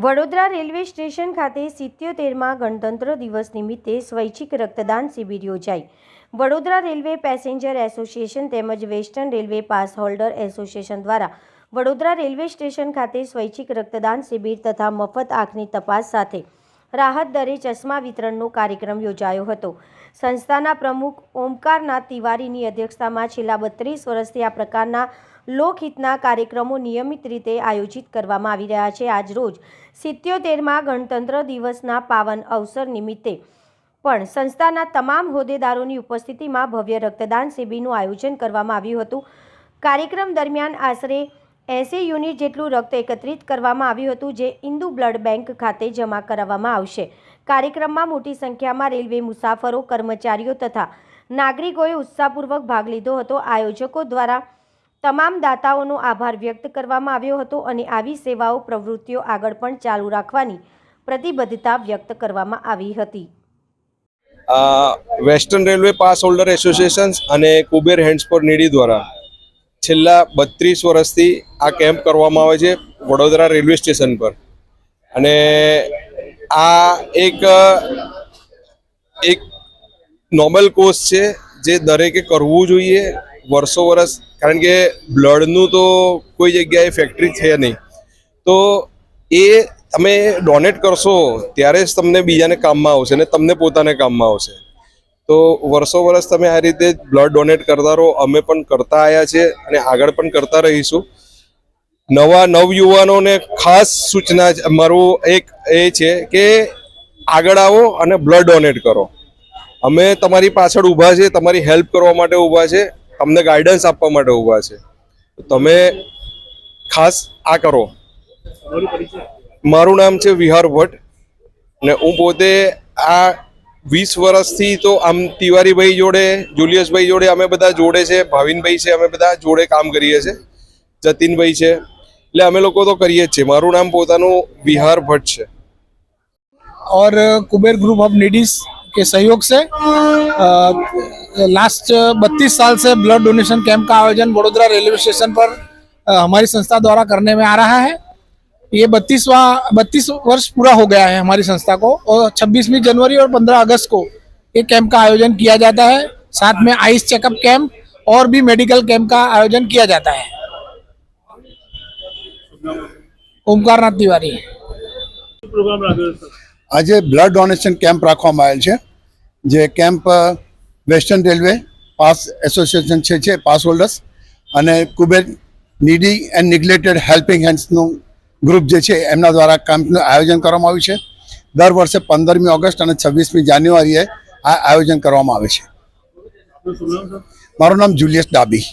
Vadodara railway station ખાતે 77મા ગણતંત્ર દિવસ નિમિત્તે સ્વૈચ્છિક રક્તદાન શિબિર યોજાઈ। વડોદરા રેલવે પેસેન્જર એસોસિએશન તેમજ western railway pass holder association દ્વારા વડોદરા રેલવે સ્ટેશન ખાતે સ્વૈચ્છિક રક્તદાન શિબિર તથા મફત આંખની તપાસ સાથે રાહત દરે ચશ્મા વિતરણનો કાર્યક્રમ યોજાયો હતો। સંસ્થાના પ્રમુખ ઓમકારનાથ તિવારીની અધ્યક્ષતામાં છેલ્લા 32 વર્ષથી આ પ્રકારના લોકહિતના કાર્યક્રમો નિયમિત રીતે આયોજિત કરવામાં આવી રહ્યા છે। આજ રોજ 77મા ગણતંત્ર દિવસના પાવન અવસર નિમિત્તે પણ સંસ્થાના તમામ હોદ્દેદારોની ઉપસ્થિતિમાં ભવ્ય રક્તદાન શિબિરનું આયોજન કરવામાં આવ્યું હતું। કાર્યક્રમ દરમિયાન આશરે 80 યુનિટ જેટલું રક્ત એકત્રિત કરવામાં આવ્યું હતું, જે ઇન્દુ બ્લડ બેંક ખાતે જમા કરાવવામાં આવશે। કાર્યક્રમમાં મોટી સંખ્યામાં રેલવે મુસાફરો, કર્મચારીઓ તથા નાગરિકોએ ઉત્સાહપૂર્વક ભાગ લીધો હતો। આયોજકો દ્વારા તમામ દાતાઓનો આભાર વ્યક્ત કરવામાં આવ્યો હતો અને આવી સેવાઓ પ્રવૃત્તિઓ આગળ પણ ચાલુ રાખવાની પ્રતિબદ્ધતા વ્યક્ત કરવામાં આવી હતી। Western railway pass holder association અને કુબેર હેન્ડ્સ ફોર નીડી દ્વારા છેલ્લા 32 વર્ષથી આ કેમ્પ કરવામાં આવે છે વડોદરા રેલવે સ્ટેશન પર। અને આ એક નોબલ કોર્સ છે જે દરેકે કરવું જોઈએ વર્ષો વર્ષ, કારણ કે બ્લડનું તો કોઈ જગ્યાએ ફેક્ટરી છે નહીં, તો એ તમે ડોનેટ કરશો ત્યારે જ તમને બીજાને કામમાં આવશે ને તમને પોતાને કામમાં આવશે। તો વર્ષો વર્ષ તમે આ રીતે બ્લડ ડોનેટ કરતા રહો। અમે પણ કરતા આવ્યા છે અને આગળ પણ કરતા રહીશું। નવયુવાનોને ખાસ સૂચના મારું એક એ છે કે આગળ આવો અને બ્લડ ડોનેટ કરો। અમે તમારી પાછળ ઊભા છે, તમારી હેલ્પ કરવા માટે ઊભા છે, તમને ગાઈડન્સ આપવા માટે ઊભા છે। તમે ખાસ આ કરો। મારું નામ છે વિહાર ભટ્ટ ને હું પોતે આ 20 વર્ષથી તો આમ તિવારીભાઈ જોડે, જુલિયસભાઈ જોડે અમે બધા જોડે છે, ભાવિનભાઈ છે, અમે બધા જોડે કામ કરીએ છીએ, જતીનભાઈ છે, એટલે અમે લોકો તો કરીએ જ છે। મારું નામ પોતાનું વિહાર ભટ્ટ છે। और कुबेर ग्रुप ऑफ नीडीज के सहयोग से लास्ट 32 साल से ब्लड डोनेशन कैंप का आयोजन वडोदरा रेलवे स्टेशन पर हमारी संस्था द्वारा करने में आ रहा है। ये 32 वर्ष पूरा हो गया है हमारी संस्था को, और 26वीं जनवरी और 15 अगस्त को ये कैंप का आयोजन किया जाता है। साथ में आइस चेकअप कैंप और भी मेडिकल कैंप का आयोजन किया जाता है। ओमकारनाथ तिवारी। आज ब्लड डोनेशन कैंप राखवामां आवेल छे, जे camp western railway pass association छे पास होल्डर्स अने Kuber needy and neglected helping हेन्ड्सનું ગ્રુપ જે છે એમના દ્વારા કેમ્પનું આયોજન કરવામાં આવ્યું છે। દર વર્ષે 15મી ઓગસ્ટ અને 26મી જાન્યુઆરીએ આ આયોજન કરવામાં આવે છે। મારું નામ જુલિયસ ડાબી।